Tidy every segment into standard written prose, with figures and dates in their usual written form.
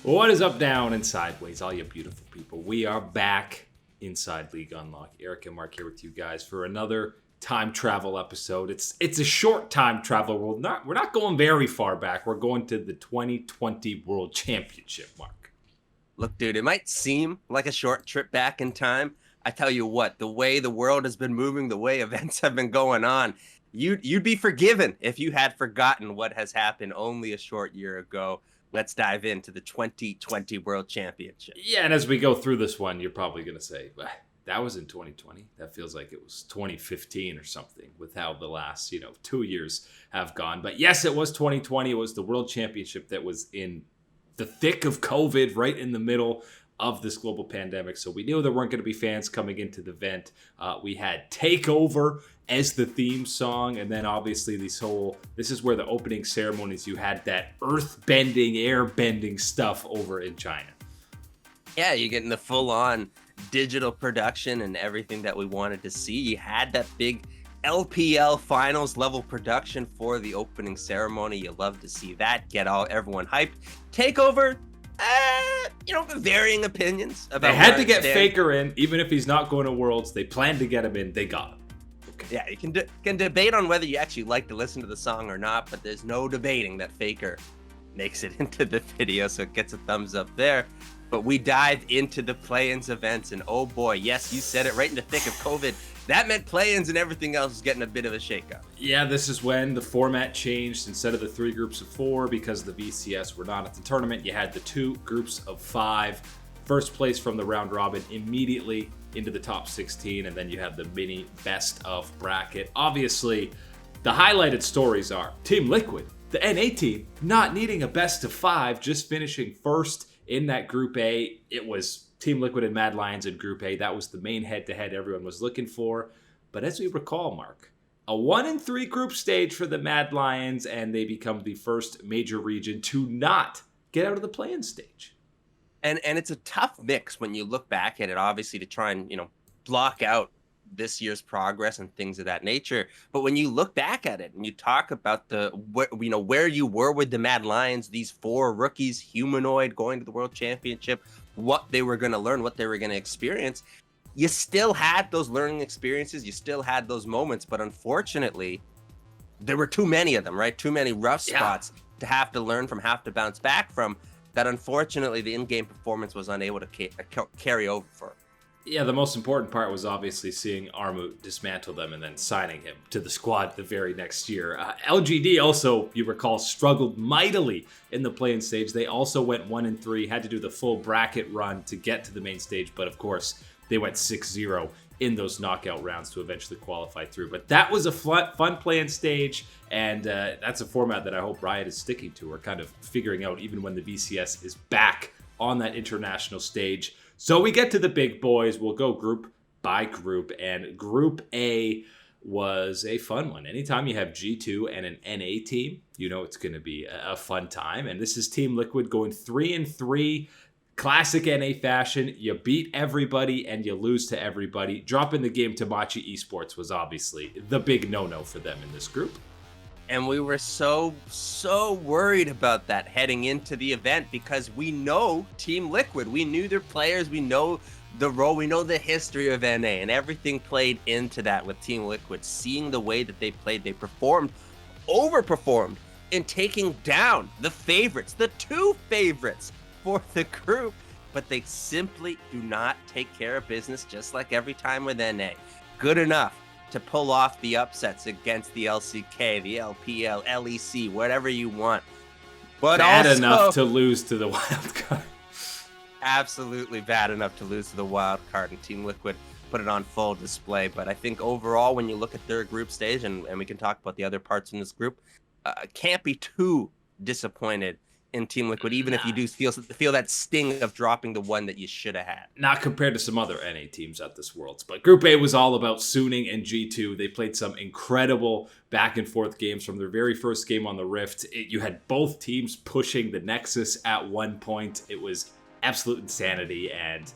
What is up, down, and sideways, all you beautiful people? We are back inside League Unlock. Eric and Mark here with you guys for another time travel episode. It's a short time travel. We're not going very far back. We're going to the 2020 World Championship, Mark. Look, dude, it might seem like a short trip back in time. I tell you what, the way the world has been moving, the way events have been going on, you'd be forgiven if you had forgotten what has happened only a short year ago. Let's dive into the 2020 World Championship. Yeah, and as we go through this one, you're probably going to say, that was in 2020. That feels like it was 2015 or something with how the last, 2 years have gone. But yes, it was 2020. It was the World Championship that was in the thick of COVID, right in the middle of this global pandemic. So we knew there weren't going to be fans coming into the event. We had Takeover as the theme song. And then obviously this is where the opening ceremonies, you had that earth-bending, air-bending stuff over in China. Yeah, you're getting the full-on digital production and everything that we wanted to see. You had that big LPL finals level production for the opening ceremony. You love to see that. Get everyone hyped. Takeover, varying opinions about. They had to get Faker in, even if he's not going to Worlds. They planned to get him in. They got him. Okay. Yeah, you can debate on whether you actually like to listen to the song or not, but there's no debating that Faker makes it into the video, so it gets a thumbs up there. But we dive into the play-ins events, and oh boy, yes, you said it, right in the thick of COVID. That meant play-ins and everything else is getting a bit of a shakeup. Yeah, this is when the format changed. Instead of the 3 groups of 4, because the VCS were not at the tournament, you had the 2 groups of 5. First place from the round robin immediately into the top 16, and then you have the mini best of bracket. Obviously, the highlighted stories are Team Liquid, the NA team, not needing a best of 5, just finishing first in that Group A. It was Team Liquid and Mad Lions in Group A. That was the main head-to-head everyone was looking for. But as we recall, Mark, a 1-3 group stage for the Mad Lions, and they become the first major region to not get out of the play-in stage. And it's a tough mix when you look back at it, obviously, to try and, block out this year's progress and things of that nature. But when you look back at it and you talk about where you were with the Mad Lions, these 4 rookies, humanoid, going to the World Championship, what they were going to learn, what they were going to experience, you still had those learning experiences, you still had those moments, but unfortunately, there were too many of them, right? Too many rough spots to have to learn from, have to bounce back from, that unfortunately the in-game performance was unable to carry over for. Yeah, the most important part was obviously seeing Armu dismantle them and then signing him to the squad the very next year. LGD also, you recall, struggled mightily in the play-in stage. They also went 1-3, had to do the full bracket run to get to the main stage, but of course, they went 6-0 in those knockout rounds to eventually qualify through. But that was a fun play-in stage, and that's a format that I hope Riot is sticking to, or kind of figuring out even when the VCS is back on that international stage. So we get to the big boys. We'll go group by group, and Group A was a fun one. Anytime you have G2 and an NA team, it's going to be a fun time. And this is Team Liquid going 3-3, classic NA fashion. You beat everybody and you lose to everybody. Dropping the game to Machi eSports was obviously the big no-no for them in this group. And we were so worried about that heading into the event, because we know Team Liquid. We knew their players. We know the role. We know the history of NA, and everything played into that with Team Liquid. Seeing the way that they played, they overperformed in taking down the favorites, the 2 favorites for the group. But they simply do not take care of business, just like every time with NA. Good enough to pull off the upsets against the LCK, the LPL, LEC, whatever you want. But bad also enough to lose to the wild card. Absolutely bad enough to lose to the wild card, and Team Liquid put it on full display. But I think overall, when you look at their group stage, and we can talk about the other parts in this group, can't be too disappointed in Team Liquid, even if you do feel that sting of dropping the one that you should have had. Not compared to some other NA teams at this Worlds, but Group A was all about Suning and G2. They played some incredible back and forth games from their very first game on the Rift. You had both teams pushing the Nexus at one point. It was absolute insanity, and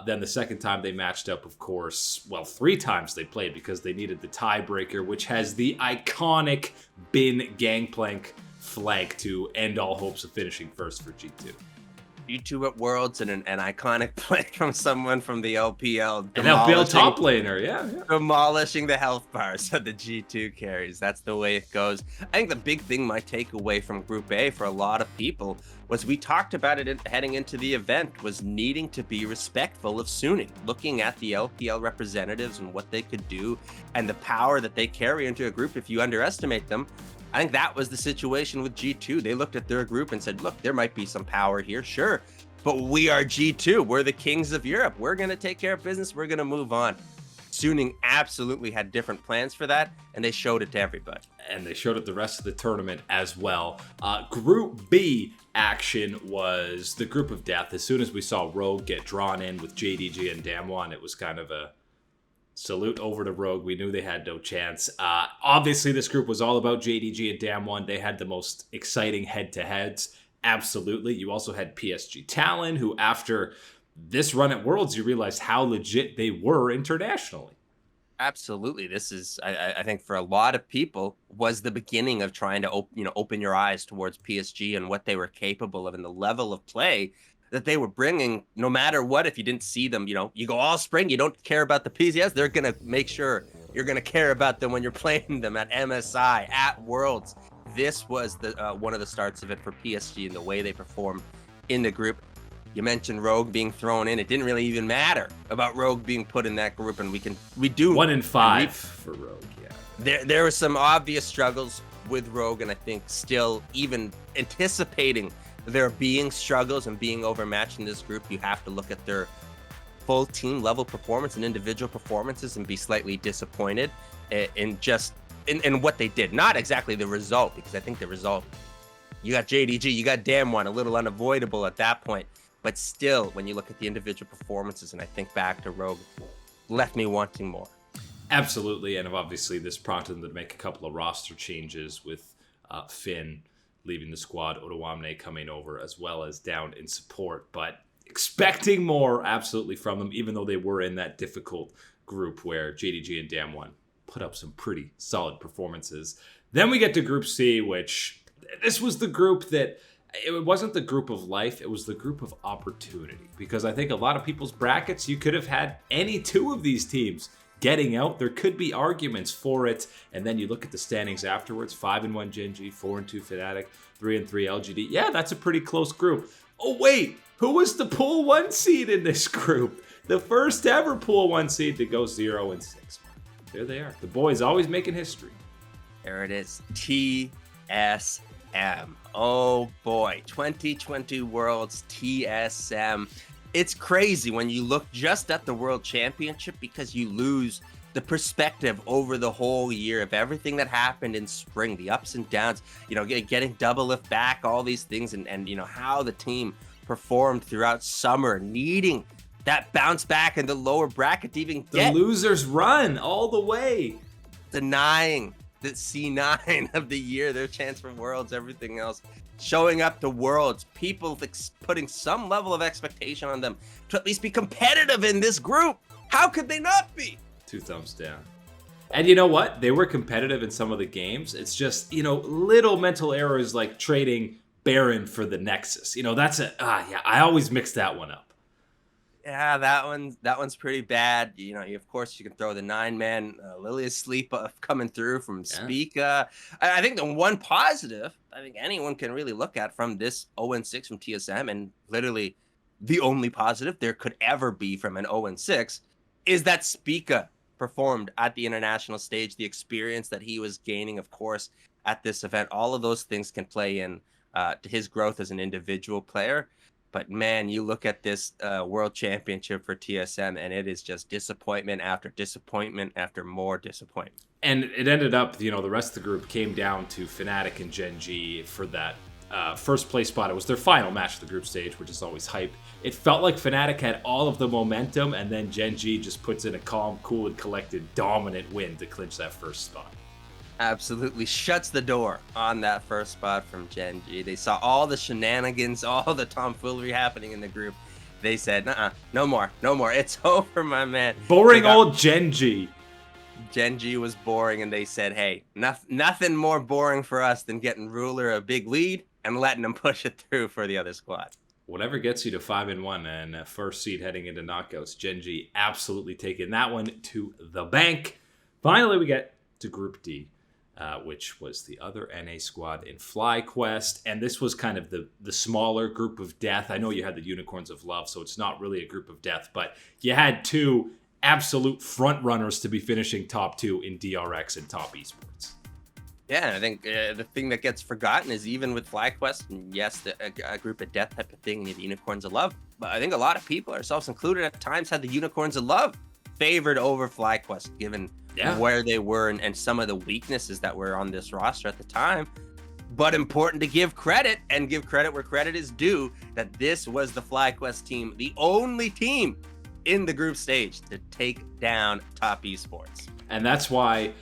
then the second time they matched up, of course, 3 times they played, because they needed the tiebreaker, which has the iconic Bin Gangplank flag to end all hopes of finishing first for G2. G2 at Worlds and an iconic play from someone from the LPL. An LPL top laner, yeah. Demolishing the health bars of the G2 carries. That's the way it goes. I think the big thing, my takeaway from Group A for a lot of people was we talked about it heading into the event, was needing to be respectful of Suning, looking at the LPL representatives and what they could do and the power that they carry into a group if you underestimate them. I think that was the situation with G2. They looked at their group and said, look, there might be some power here, sure, but we are G2. We're the kings of Europe. We're going to take care of business. We're going to move on. Suning absolutely had different plans for that, and they showed it to everybody. And they showed it the rest of the tournament as well. Group B action was the group of death. As soon as we saw Rogue get drawn in with JDG and Damwon, it was kind of a salute over to Rogue. We knew they had no chance. Obviously, this group was all about JDG and Damwon. They had the most exciting head-to-heads. Absolutely. You also had PSG Talon, who after this run at Worlds, you realized how legit they were internationally. Absolutely. This is, I think, for a lot of people, was the beginning of trying to open your eyes towards PSG and what they were capable of and the level of play that they were bringing. No matter what, if you didn't see them, you go all spring, you don't care about the PCS, they're going to make sure you're going to care about them when you're playing them at MSI, at Worlds. This was the one of the starts of it for PSG and the way they performed in the group. You mentioned Rogue being thrown in. It didn't really even matter about Rogue being put in that group, and we do 1 in 5 for Rogue. Yeah, there were some obvious struggles with Rogue, and I think still even anticipating there being struggles and being overmatched in this group, you have to look at their full team level performance and individual performances and be slightly disappointed in what they did. Not exactly the result, because I think the result, you got JDG, you got Damwon, a little unavoidable at that point. But still, when you look at the individual performances, and I think back to Rogue, left me wanting more. Absolutely, and obviously this prompted them to make a couple of roster changes with Finn leaving the squad, Otawamne coming over, as well as down in support. But expecting more, absolutely, from them, even though they were in that difficult group where JDG and Damwon put up some pretty solid performances. Then we get to Group C, which this was the group that, it wasn't the group of life, it was the group of opportunity. Because I think a lot of people's brackets, you could have had any two of these teams getting out. There could be arguments for it. And then you look at the standings afterwards, 5-1 Gen G, 4-2 Fnatic, 3-3 LGD. Yeah, that's a pretty close group. Oh wait, who was the Pool 1 seed in this group? The first ever Pool 1 seed to go 0-6. There they are. The boys always making history. There it is. TSM. Oh boy, 2020 Worlds TSM. It's crazy when you look just at the World Championship, because you lose the perspective over the whole year of everything that happened in spring, the ups and downs, getting double lift back, all these things, and how the team performed throughout summer, needing that bounce back in the lower bracket to even get the losers run all the way, denying the C9 of the year, their chance for Worlds, everything else, showing up to Worlds, people putting some level of expectation on them to at least be competitive in this group. How could they not be? 2 thumbs down. And you know what? They were competitive in some of the games. It's just, little mental errors like trading Baron for the Nexus. I always mix that one up. Yeah, that one's pretty bad. Of course you can throw the 9-man Lily Asleep coming through from Spica. I think the one positive I think anyone can really look at from this 0-6 from TSM, and literally the only positive there could ever be from an 0-6, is that Spica performed at the international stage, the experience that he was gaining, of course, at this event. All of those things can play in to his growth as an individual player. But man, you look at this World Championship for TSM, and it is just disappointment after more disappointment. And it ended up, the rest of the group came down to Fnatic and Gen G for that first place spot. It was their final match of the group stage, which is always hype. It felt like Fnatic had all of the momentum, and then Gen G just puts in a calm, cool, and collected, dominant win to clinch that first spot. Absolutely shuts the door on that first spot from Gen G. They saw all the shenanigans, all the tomfoolery happening in the group. They said, no more. It's over, my man. Boring old Gen G. Gen G was boring, and they said, hey, nothing more boring for us than getting Ruler a big lead and letting them push it through for the other squad. whatever gets you to 5-1 and first seed heading into knockouts. Gen G absolutely taking that one to the bank. Finally, we get to Group D, which was the other NA squad in FlyQuest. And this was kind of the smaller group of death. I know you had the Unicorns of Love, so it's not really a group of death, but you had two absolute front runners to be finishing top 2 in DRX and top eSports. Yeah, and I think the thing that gets forgotten is even with FlyQuest, and yes, a group of death type of thing, the Unicorns of Love, but I think a lot of people, ourselves included, at times had the Unicorns of Love favored over FlyQuest, given where they were and some of the weaknesses that were on this roster at the time. But important to give credit, and give credit where credit is due, that this was the FlyQuest team, the only team in the group stage to take down top esports. And that's why,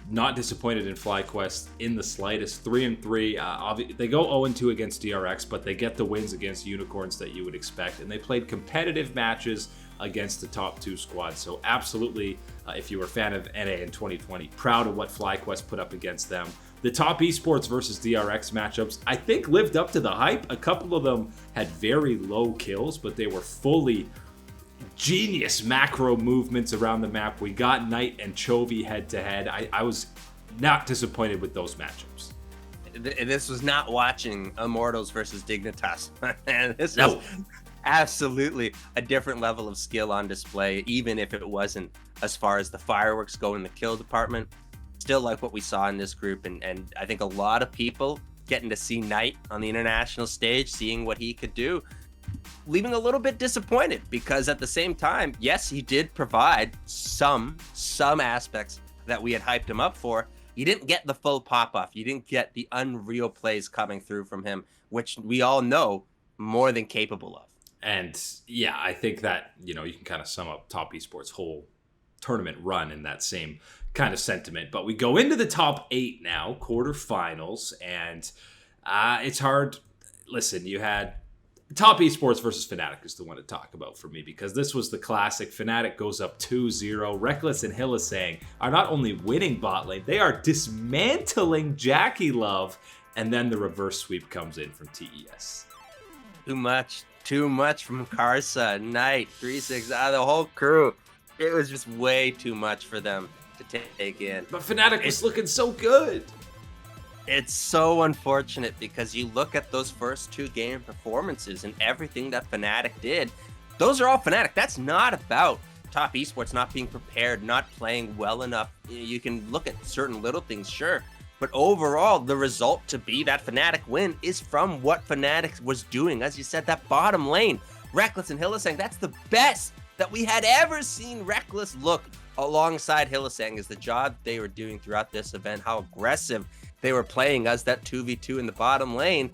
not disappointed in FlyQuest in the slightest. 3-3. They go 0-2 against DRX, but they get the wins against Unicorns that you would expect. And they played competitive matches against the top 2 squads. So absolutely, if you were a fan of NA in 2020, proud of what FlyQuest put up against them. The top esports versus DRX matchups, I think, lived up to the hype. A couple of them had very low kills, but they were fully genius macro movements around the map. We got Knight and Chovy head-to-head. I was not disappointed with those matchups. This was not watching Immortals versus Dignitas. This was absolutely a different level of skill on display, even if it wasn't as far as the fireworks go in the kill department. Still like what we saw in this group, and I think a lot of people getting to see Knight on the international stage, seeing what he could do, leaving a little bit disappointed, because at the same time, yes, he did provide some aspects that we had hyped him up for. You didn't get the full pop-off. You didn't get the unreal plays coming through from him, which we all know more than capable of. And yeah, I think that, you can kind of sum up top esports whole tournament run in that same kind of sentiment. But we go into the top 8 now, quarterfinals, and it's hard. Listen, you had top esports versus Fnatic is the one to talk about for me, because this was the classic. Fnatic goes up 2-0. Reckless and Hylissang are not only winning bot lane, they are dismantling Jackie Love, and then the reverse sweep comes in from TES. Too much from Karsa, Knight, 3-6, the whole crew. It was just way too much for them to take in. But Fnatic was looking so good. It's so unfortunate, because you look at those first 2 game performances and everything that Fnatic did. Those are all Fnatic. That's not about top esports not being prepared, not playing well enough. You can look at certain little things, sure. But overall, the result to be that Fnatic win is from what Fnatic was doing. As you said, that bottom lane, Reckless and Hylissang, that's the best that we had ever seen Reckless look alongside Hylissang, is the job they were doing throughout this event, how aggressive they were playing as that 2v2 in the bottom lane.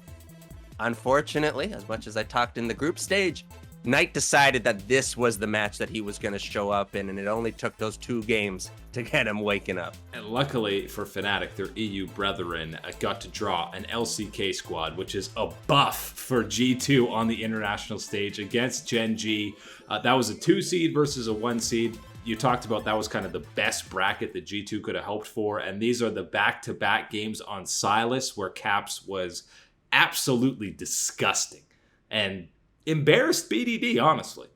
Unfortunately, as much as I talked in the group stage, Knight decided that this was the match that he was going to show up in, and it only took those 2 games to get him waking up. And luckily for Fnatic, their EU brethren got to draw an LCK squad, which is a buff for G2 on the international stage against Gen G. That was a 2 seed versus a 1 seed. You talked about that was kind of the best bracket that G2 could have hoped for, and these are the back-to-back games on Silas, where Caps was absolutely disgusting and embarrassed BDD, honestly.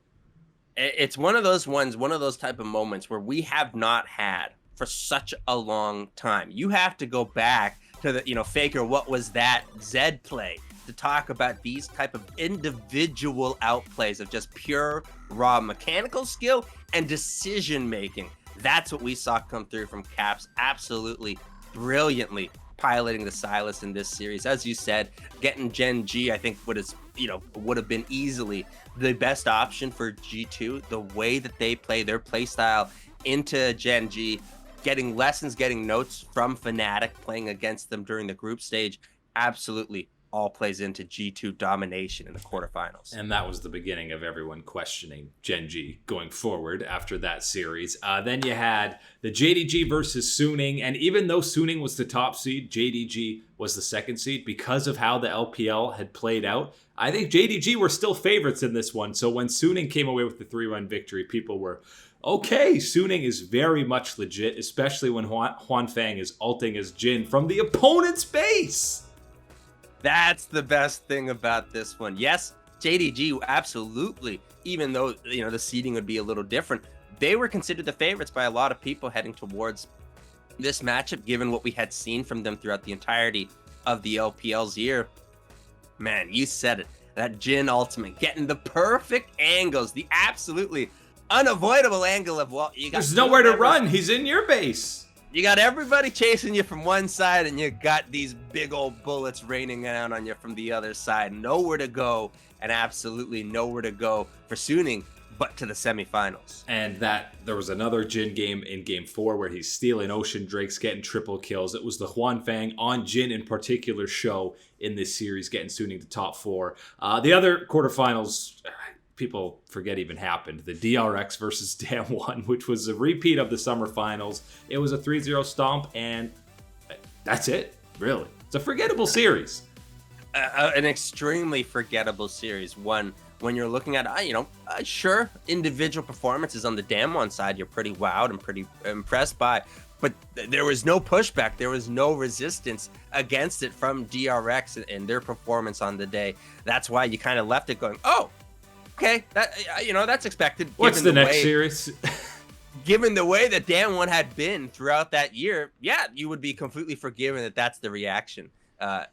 It's one of those type of moments where we have not had for such a long time. You have to go back to the, Faker, what was that Zed play, to talk about these type of individual outplays of just pure raw mechanical skill and decision making. That's what we saw come through from Caps, absolutely brilliantly piloting the Silas in this series. As you said, getting Gen G, I think would have been easily the best option for G2. The way that they play their play style into Gen G, getting lessons, getting notes from Fnatic, playing against them during the group stage, absolutely all plays into G2 domination in the quarterfinals. And that was the beginning of everyone questioning Gen G going forward after that series. Then you had the JDG versus Suning, and even though Suning was the top seed, JDG was the second seed because of how the LPL had played out. I think JDG were still favorites in this one, so when Suning came away with the 3-1 victory, people were, okay, Suning is very much legit, especially when Huan Fang is ulting as Jin from the opponent's base. That's the best thing about this one. Yes, JDG absolutely, even though the seeding would be a little different, they were considered the favorites by a lot of people heading towards this matchup, given what we had seen from them throughout the entirety of the LPL's year. Man, you said it. That Jhin ultimate, getting the perfect angles, the absolutely unavoidable angle of, well, you got there's nowhere to run. He's in your base. You got everybody chasing you from one side, and you got these big old bullets raining down on you from the other side. Nowhere to go, and absolutely nowhere to go for Suning but to the semifinals. And that there was another Jhin game in game 4 where he's stealing Ocean Drakes, getting triple kills. It was the Huan Fang on Jhin in particular show in this series, getting Suning to top 4. The other quarterfinals, people forget even happened. The DRX versus Damwon, which was a repeat of the summer finals. It was a 3-0 stomp, and that's it, really. It's a forgettable series. An extremely forgettable series. One, when you're looking at, sure, individual performances on the Damwon side, you're pretty wowed and pretty impressed by. But there was no pushback. There was no resistance against it from DRX and their performance on the day. That's why you kind of left it going, oh, okay, that's expected. What's the next series? Given the way that Damwon had been throughout that year, yeah, you would be completely forgiven that that's the reaction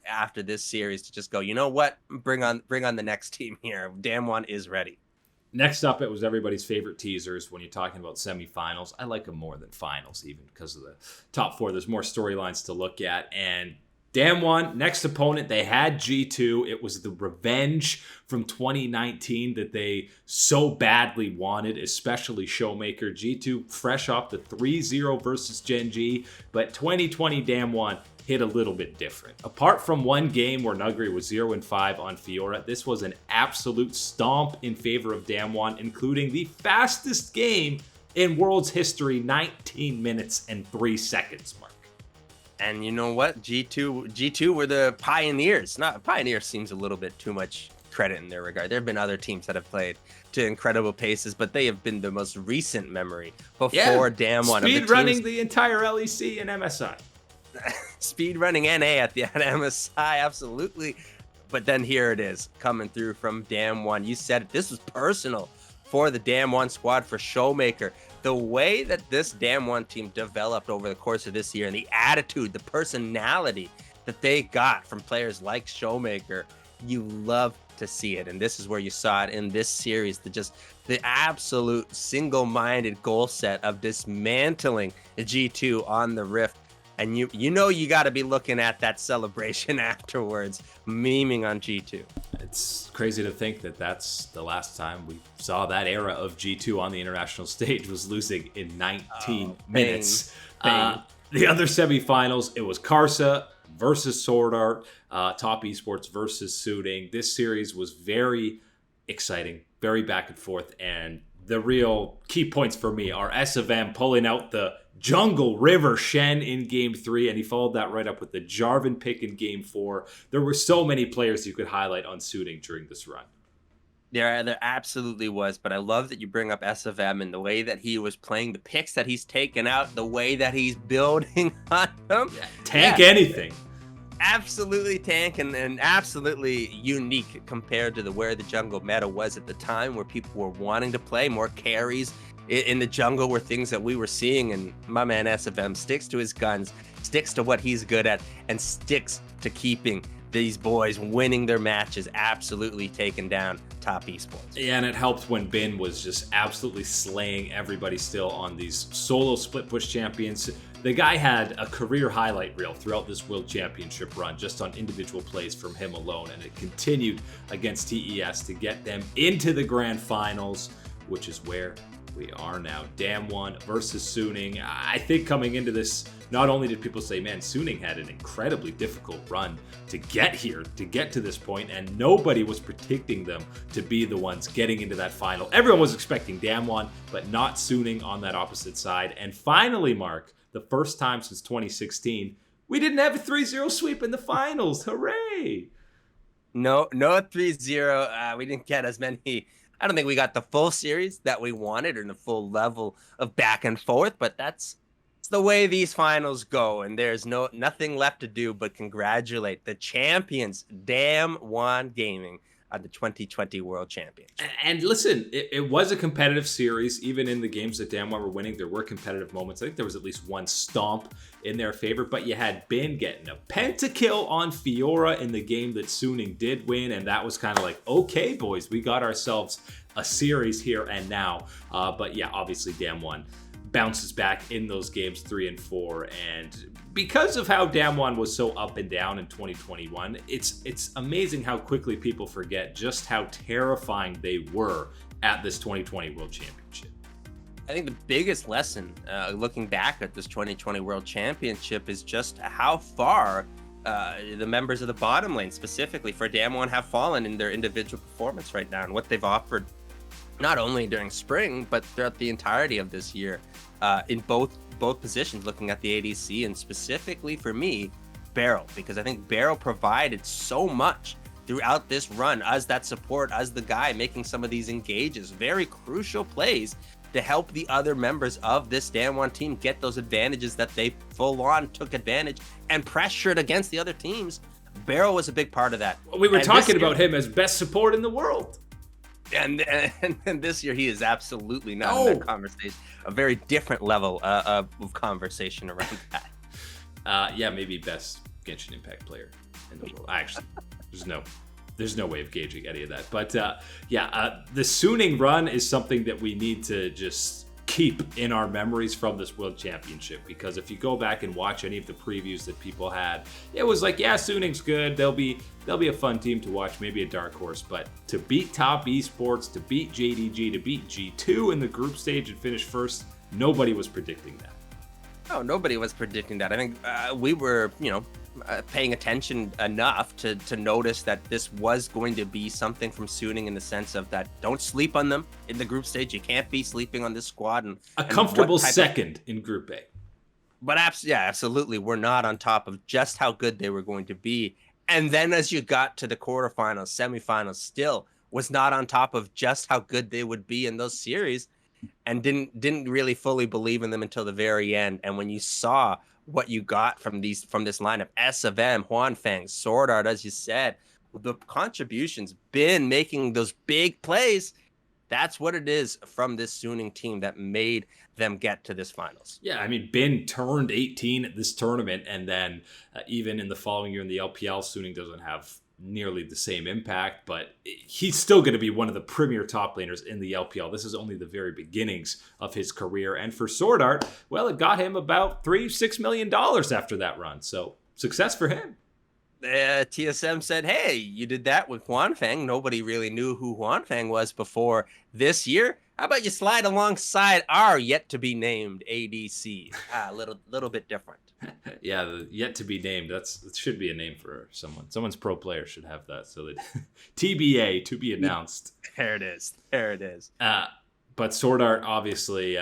after this series, to just go, you know what, bring on the next team here. Damwon is ready. Next up, it was everybody's favorite teasers when you're talking about semifinals. I like them more than finals, even because of the top 4. There's more storylines to look at. And Damwon, next opponent, they had G2. It was the revenge from 2019 that they so badly wanted, especially Showmaker. G2 fresh off the 3-0 versus Gen G, but 2020 Damwon hit a little bit different. Apart from one game where Nuguri was 0-5 on Fiora, this was an absolute stomp in favor of Damwon, including the fastest game in World's history, 19 minutes and 3 seconds, Mark. And you know what? G2 were the pioneers. Not pioneer seems a little bit too much credit in their regard. There have been other teams that have played to incredible paces, but they have been the most recent memory before Damwon. Speed running the entire LEC and MSI. Speed running NA at MSI, absolutely. But then here it is, coming through from Damwon. You said it, this was personal for the Damwon squad, for Showmaker. The way that this Damwon team developed over the course of this year, and the attitude, the personality that they got from players like Showmaker, you love to see it. And this is where you saw it in this series, the absolute single-minded goal set of dismantling G2 on the Rift. And you got to be looking at that celebration afterwards, memeing on G2. It's crazy to think that that's the last time we saw that era of G2 on the international stage, was losing in 19 minutes. The other semifinals, it was Karsa versus Sword Art, Top Esports versus Suning. This series was very exciting, very back and forth, and the real key points for me are SFM pulling out the Jungle River Shen in game 3, and he followed that right up with the Jarvan pick in game 4. There were so many players you could highlight on Suning during this run. There absolutely was, but I love that you bring up SFM and the way that he was playing, the picks that he's taken out, the way that he's building on them. Tank anything. Absolutely tank and absolutely unique compared to where the jungle meta was at the time, where people were wanting to play more carries in the jungle, were things that we were seeing. And my man SFM sticks to his guns, sticks to what he's good at, and sticks to keeping these boys winning their matches, absolutely taking down Top Esports. Yeah, and it helped when Bin was just absolutely slaying everybody still on these solo split push champions. The guy had a career highlight reel throughout this World Championship run, just on individual plays from him alone, and it continued against TES to get them into the grand finals, which is where we are now. Damwon versus Suning. I think coming into this, not only did people say, man, Suning had an incredibly difficult run to get here, to get to this point, and nobody was predicting them to be the ones getting into that final. Everyone was expecting Damwon, but not Suning on that opposite side. And finally, Mark, the first time since 2016, we didn't have a 3-0 sweep in the finals. Hooray! No 3-0. We didn't get as many. I don't think we got the full series that we wanted, or the full level of back and forth, but it's the way these finals go, and there's nothing left to do but congratulate the champions, Damwon Gaming. the 2020 World Championship. And listen, it was a competitive series. Even in the games that Damwon were winning, there were competitive moments. I think there was at least one stomp in their favor, but you had Bin getting a pentakill on Fiora in the game that Suning did win, and that was kind of like, okay, boys, we got ourselves a series here and now. But yeah, obviously Damwon bounces back in those games 3 and 4, and because of how Damwon was so up and down in 2021, it's amazing how quickly people forget just how terrifying they were at this 2020 World Championship. I think the biggest lesson looking back at this 2020 World Championship is just how far the members of the bottom lane, specifically for Damwon, have fallen in their individual performance right now, and what they've offered not only during spring, but throughout the entirety of this year, in both positions, looking at the ADC, and specifically for me, Beryl, because I think Beryl provided so much throughout this run as that support, as the guy making some of these engages, very crucial plays to help the other members of this Damwon team get those advantages that they full on took advantage and pressured against the other teams. Beryl was a big part of that. We were talking about him as best support in the world. And this year, he is absolutely not in that conversation. A very different level of conversation around that. Yeah, maybe best Genshin Impact player in the world. Actually, there's no way of gauging any of that. But the Suning run is something that we need to just keep in our memories from this World Championship, because if you go back and watch any of the previews that people had, it was like, yeah, Suning's good. They'll be a fun team to watch, maybe a dark horse. But to beat top eSports, to beat JDG, to beat G2 in the group stage and finish first, nobody was predicting that. No, nobody was predicting that. I think we were, paying attention enough to notice that this was going to be something from Suning, in the sense of that don't sleep on them in the group stage. You can't be sleeping on this squad. And a comfortable second in Group A. But absolutely, we're not on top of just how good they were going to be. And then as you got to the quarterfinals, semifinals, still was not on top of just how good they would be in those series, and didn't really fully believe in them until the very end. And when you saw what you got from this lineup, S.of.M., Huanfeng, Sword Art, as you said, the contributions, Bin making those big plays, that's what it is from this Suning team that made them get to this finals. Yeah, I mean, Bin turned 18 at this tournament, and then even in the following year in the LPL, Suning doesn't have nearly the same impact, but he's still going to be one of the premier top laners in the LPL. This is only the very beginnings of his career. And for Sword Art, well, it got him about $6 million after that run. So success for him. TSM said, hey, you did that with Huanfeng. Nobody really knew who Huanfeng was before this year. How about you slide alongside our yet-to-be-named ADC? A little bit different. Yeah, the yet-to-be-named. It should be a name for someone. Someone's pro player should have that. So that TBA, to be announced. There it is. But Sword Art, obviously,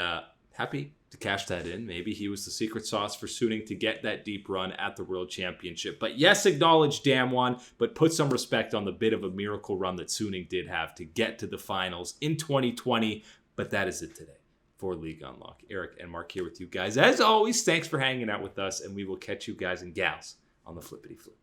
happy to cash that in. Maybe he was the secret sauce for Suning to get that deep run at the World Championship. But yes, acknowledge Damwon, but put some respect on the bit of a miracle run that Suning did have to get to the finals in 2020. But that is it today for League Unlock. Eric and Mark here with you guys. As always, thanks for hanging out with us, and we will catch you guys and gals on the flippity flip.